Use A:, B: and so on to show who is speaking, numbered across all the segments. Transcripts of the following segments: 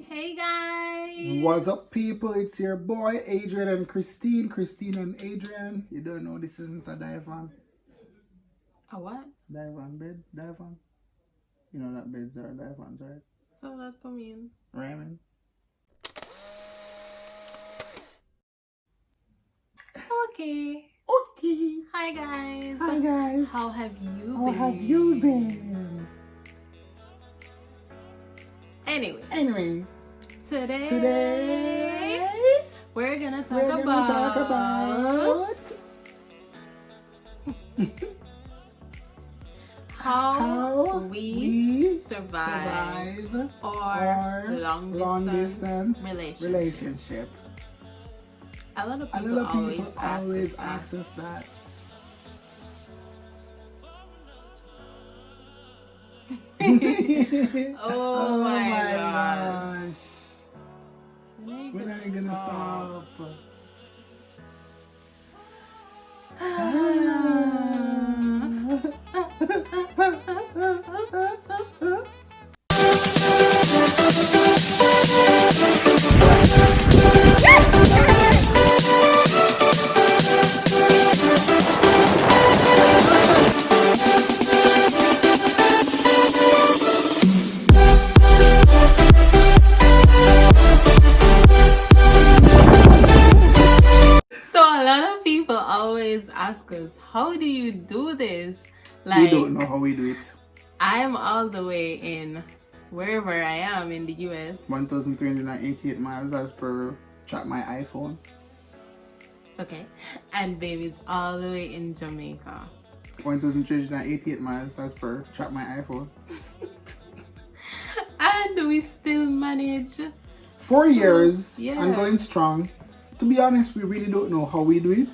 A: Hey guys!
B: What's up, people? It's your boy Adrian and Christine. Christine and Adrian. You don't know this isn't a divan.
A: A what?
B: Divan bed? Divan? You know that beds are divans, right?
A: So that for me.
B: Raymond.
A: Okay.
B: Okay.
A: Hi guys.
B: Hi guys.
A: How have you been?
B: How have you been?
A: Anyway. Today we're gonna talk about how we survive our long distance relationship. A lot of people always ask us that. Oh my gosh.
B: When are you gonna stop?
A: Always ask us, how do you do this?
B: We don't know how we do it.
A: I am all the way in wherever I am in the US.
B: 1,388 miles as per track my iPhone.
A: Okay. And baby's all the way in Jamaica.
B: 1,388 miles as per track my iPhone.
A: And we still manage
B: 4 years and going strong. To be honest, we really don't know how we do it.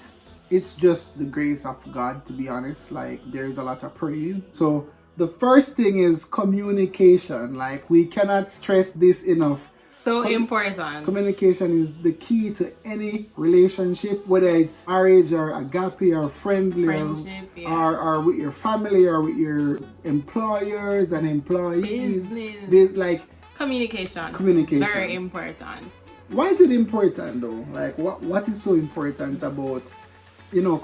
B: It's just the grace of God, to be honest. Like, there's a lot of praying. So the first thing is communication. Like, we cannot stress this enough.
A: So important.
B: Communication is the key to any relationship, whether it's marriage or agape or friendship, or with your family or with your employers and employees. Business. Like
A: communication. Very important.
B: Why is it important though? Like, what is so important about,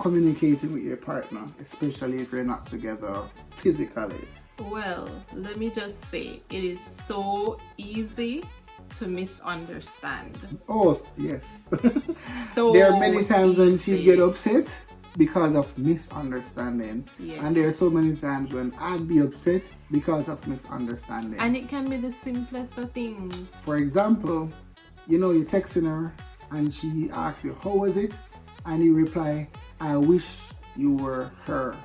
B: communicating with your partner, especially if you're not together physically?
A: Well, let me just say, it is so easy to misunderstand.
B: Oh, yes.
A: So
B: there are many times when she get upset because of misunderstanding.
A: Yeah.
B: And there are so many times when I'd be upset because of misunderstanding.
A: And it can be the simplest of things.
B: For example, you're texting her and she asks you, how was it? And you reply, I wish you were her.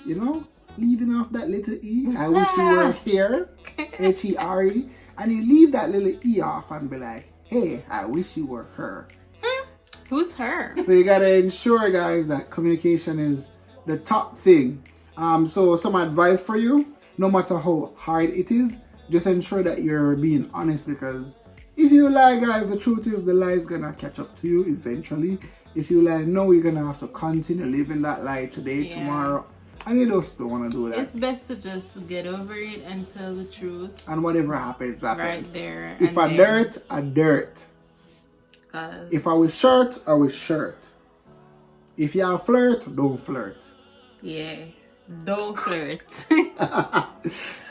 B: Leaving off that little E. I wish you were here. H-E-R-E. And you leave that little E off and be like, hey, I wish you were her.
A: Who's her?
B: So you gotta ensure, guys, that communication is the top thing. So some advice for you, no matter how hard it is, just ensure that you're being honest, because if you lie, guys, the truth is the lie is gonna catch up to you eventually. If you lie, no, you're gonna have to continue living that lie today, tomorrow, and you just don't want to do that.
A: It's best to just get over it and tell the truth.
B: And whatever happens, happens.
A: Right there.
B: If a dirt, a dirt. If I was shirt, I was shirt. If you flirt, don't flirt.
A: Yeah, don't flirt.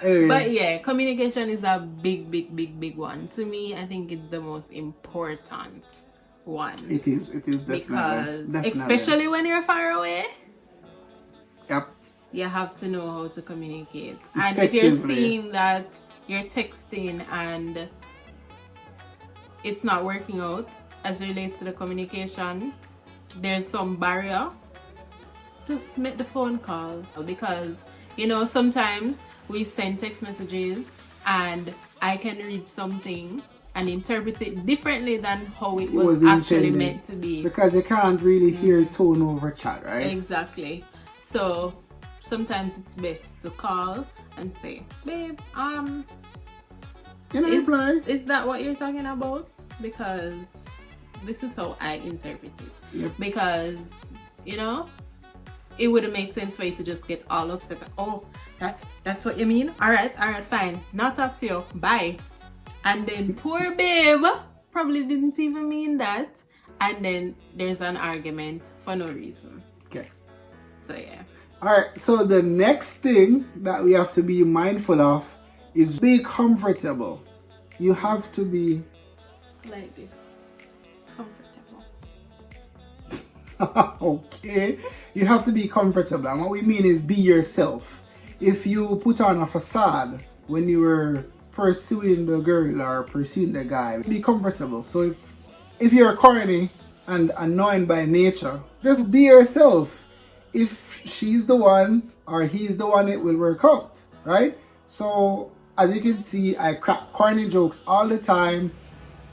B: Anyways.
A: But yeah, communication is a big one. To me, I think it's the most important one.
B: It is definitely.
A: Because especially when you're far away.
B: Yep.
A: You have to know how to communicate. And if you're seeing that you're texting and it's not working out as it relates to the communication, there's some barrier, just make the phone call. Because sometimes we send text messages and I can read something and interpret it differently than how it was actually meant to be,
B: because you can't really hear tone over chat, right?
A: Exactly. So sometimes it's best to call and say, babe,
B: reply.
A: Is that what you're talking about? Because this is how I interpret it.
B: Yep.
A: Because it wouldn't make sense for you to just get all upset. Oh, that's what you mean? All right, fine. Not talk to you. Bye. And then poor babe probably didn't even mean that. And then there's an argument for no reason.
B: Okay.
A: So yeah.
B: Alright, so the next thing that we have to be mindful of is be comfortable. You have to be
A: Like this. Comfortable.
B: okay. You have to be comfortable. And what we mean is be yourself. If you put on a facade when you were pursuing the girl or pursuing the guy, be comfortable. So if you're corny and annoying by nature, just be yourself. If she's the one or he's the one, it will work out, right? So as you can see, I crack corny jokes all the time.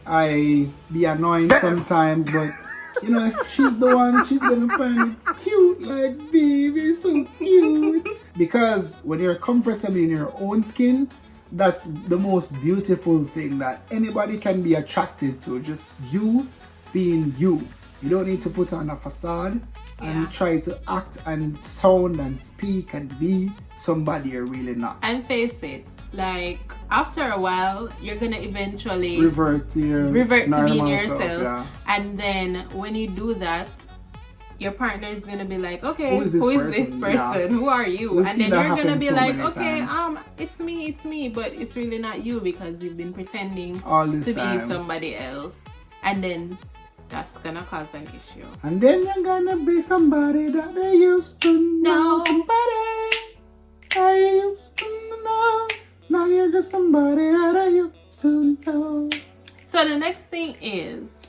B: I be annoying sometimes, but you know, if she's the one, she's gonna find it cute. Like, babe, you're so cute. Because when you're comfortable in your own skin, that's the most beautiful thing that anybody can be attracted to. Just you being you. You don't need to put on a facade and try to act and sound and speak and be somebody you're really not.
A: And face it, like after a while, you're gonna eventually
B: revert to
A: being yourself.
B: Yeah.
A: And then when you do that, your partner is gonna be like, okay, who is this person?
B: Yeah.
A: Who are you?
B: We've
A: and then you're gonna be
B: so
A: like, okay,
B: times.
A: it's me, but it's really not you because you've been pretending
B: all this
A: to
B: time.
A: be somebody else, and then that's gonna cause an issue.
B: And then you're gonna be somebody that they used to know. Somebody I used to know. Now you're just somebody that I used to know.
A: So the next thing is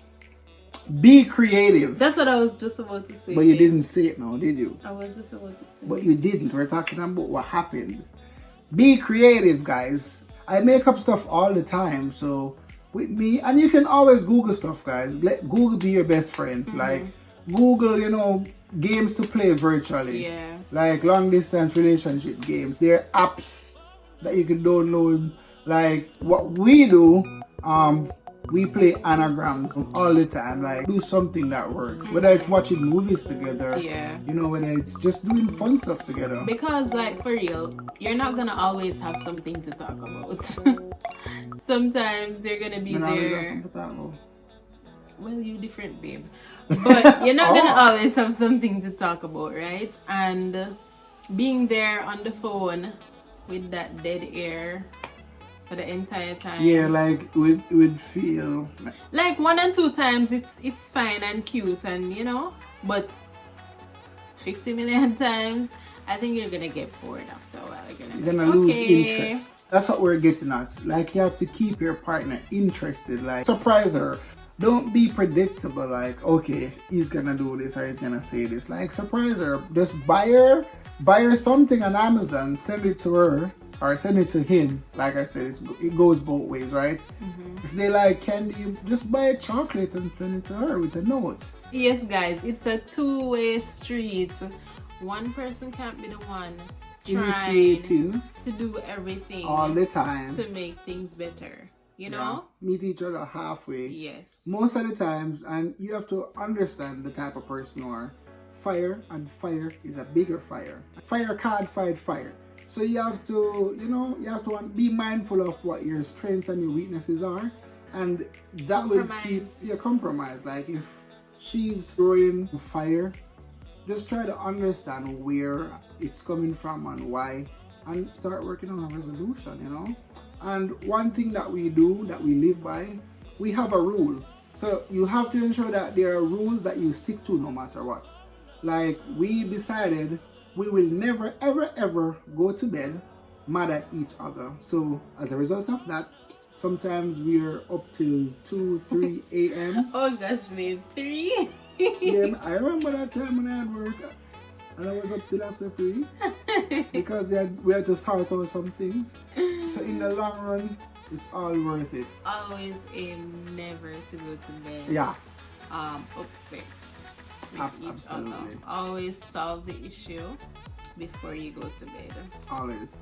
B: be creative.
A: That's what I was just about to say.
B: But you didn't say it now, did you?
A: I was just about to say.
B: But you didn't. We're talking about what happened. Be creative, guys. I make up stuff all the time, so with me, and you can always Google stuff, guys. Let Google be your best friend. Like Google, you know, games to play virtually.
A: Yeah.
B: Like long distance relationship games. There are apps that you can download. Like what we do, we play anagrams all the time. Like do something that works. Whether it's watching movies together, you know, whether it's just doing fun stuff together.
A: Because like for real, you're not gonna always have something to talk about. Sometimes you're gonna be there. Well, you different, babe. But you're not gonna always have something to talk about, right? And being there on the phone with that dead air for the entire time.
B: Yeah, like we'd feel
A: like 1 and 2 times it's fine and cute and you know, but 50 million times I think you're gonna get bored after a while. You're gonna
B: lose interest. That's what we're getting at. Like you have to keep your partner interested. Like surprise her. Don't be predictable. Like okay, he's gonna do this or he's gonna say this. Like surprise her. Just buy her something on Amazon. Send it to her. Or send it to him. Like I said, it goes both ways, right? If they like candy, just buy a chocolate and send it to her with a note.
A: Yes, guys, it's a two-way street. One person can't be the one trying to do everything
B: all the time
A: to make things better. You know?
B: Meet each other halfway.
A: Yes.
B: Most of the times, and you have to understand the type of person you are. Fire, and fire is a bigger fire. Fire can't fight fire. So you have to, you know, be mindful of what your strengths and your weaknesses are, and that will keep you compromise. Like if she's throwing fire, just try to understand where it's coming from and why, and start working on a resolution. You know, and one thing that we do that we live by, we have a rule. So you have to ensure that there are rules that you stick to no matter what. Like we decided. We will never ever go to bed mad at each other. So as a result of that, sometimes we're up till 2-3 a.m.
A: Oh gosh, babe, 3?
B: Yeah, I remember that time when I had work and I was up till after 3 because we had to sort out some things. So in the long run, it's all worth it.
A: Always aim never to go to bed.
B: Yeah.
A: Upset. Absolutely. Always solve the issue before you go to bed.
B: Always.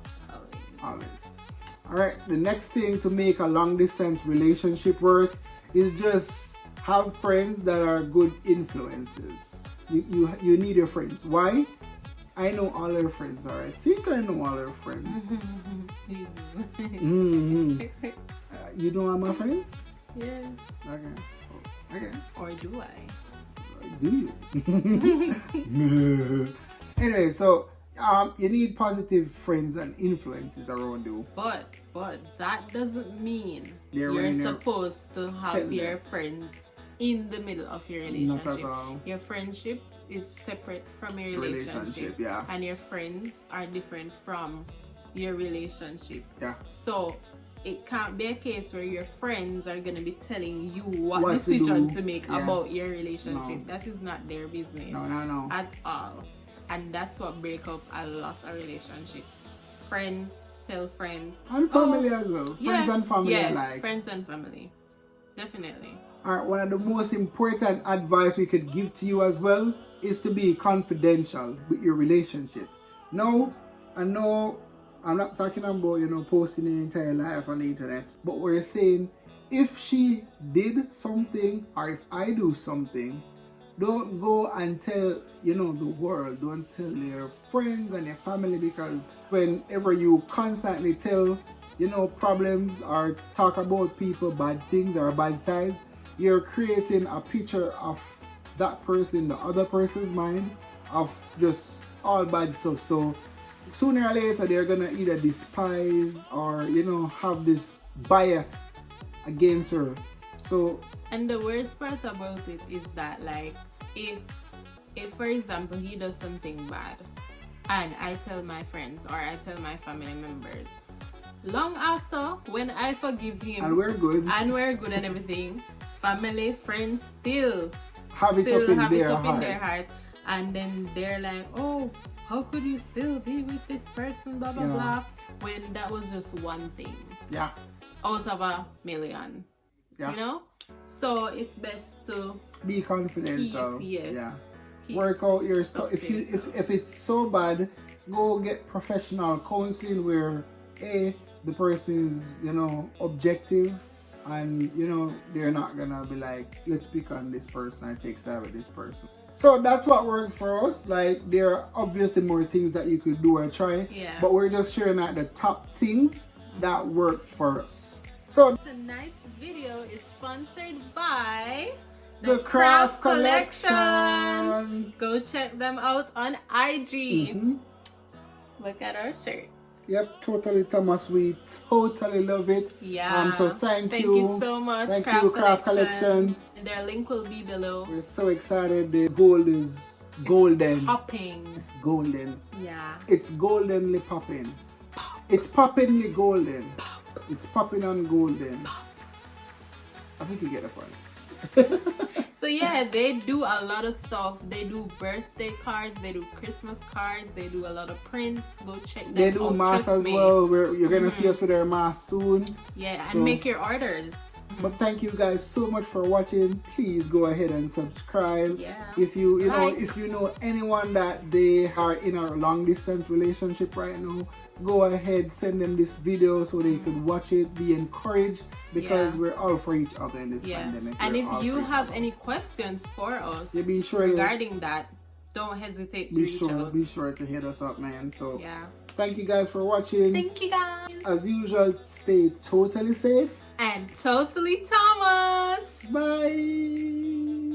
B: Alright, the next thing to make a long distance relationship work is just have friends that are good influences. You need your friends. Why? I know all her friends, or I think I know all her friends. You know I'm my friends?
A: Yes.
B: Okay. Okay.
A: Or do I?
B: Do you? Anyway, so you need positive friends and influences around you.
A: But that doesn't mean
B: You're
A: you're supposed to have your
B: them.
A: friends in the middle of your
B: Not
A: relationship.
B: at all.
A: Your friendship is separate from your relationship.
B: Yeah.
A: And your friends are different from your relationship.
B: Yeah.
A: So it can't be a case where your friends are going to be telling you what
B: What
A: decision
B: to
A: to make
B: Yeah.
A: about your relationship.
B: No.
A: That is not their business
B: No.
A: at all. And that's what break up a lot of relationships. Friends tell friends.
B: And family as well. Friends and family alike.
A: Friends and family. Definitely.
B: Alright, one of the most important advice we could give to you as well is to be confidential with your relationship. No, I know I'm not talking about, posting your entire life on the internet, but we're saying if she did something or if I do something, don't go and tell, the world. Don't tell your friends and your family, because whenever you constantly tell, problems or talk about people, bad things or bad sides, you're creating a picture of that person in the other person's mind of just all bad stuff. So sooner or later they're gonna either despise or have this bias against her. So,
A: and the worst part about it is that, like, if for example he does something bad and I tell my friends or I tell my family members, long after, when I forgive him
B: and we're good
A: and everything, family, friends still
B: have it up in their
A: heart, and then they're like, oh, how could you still be with this person, blah blah blah, when that was just one thing out of a million. So it's best to
B: be confidential. Work out your stuff. If it's so bad, go get professional counseling where the person is objective, and they're not gonna be like, let's pick on this person and take side with this person. So that's what worked for us. Like, there are obviously more things that you could do or try, but we're just sharing out the top things that worked for us. So
A: tonight's video is sponsored by
B: the Craft Collection.
A: Go check them out on IG. Look at our shirts.
B: Yep, totally, Thomas. We totally love it.
A: Yeah.
B: So thank you.
A: Thank you so much.
B: Thank you, Craft Collection.
A: Their link will be below.
B: We're so excited. The gold is golden.
A: It's popping.
B: It's golden.
A: Yeah.
B: It's goldenly popping. It's poppingly golden. It's popping on golden. I think you get the point.
A: So yeah, they do a lot of stuff. They do birthday cards, they do Christmas cards, they do a lot of prints. Go check them out.
B: They do masks as well. You're gonna see us with our masks soon.
A: Yeah, and make your orders.
B: But thank you guys so much for watching. Please go ahead and subscribe.
A: Yeah.
B: If you know anyone that they are in a long distance relationship right now, go ahead, send them this video so they could watch it, be encouraged, because we're all for each other in this pandemic.
A: And if you have any questions for us regarding that, don't hesitate to reach out.
B: Be sure to hit us up, man. So thank you guys for watching.
A: Thank you guys.
B: As usual, stay totally safe
A: and totally Thomas.
B: Bye.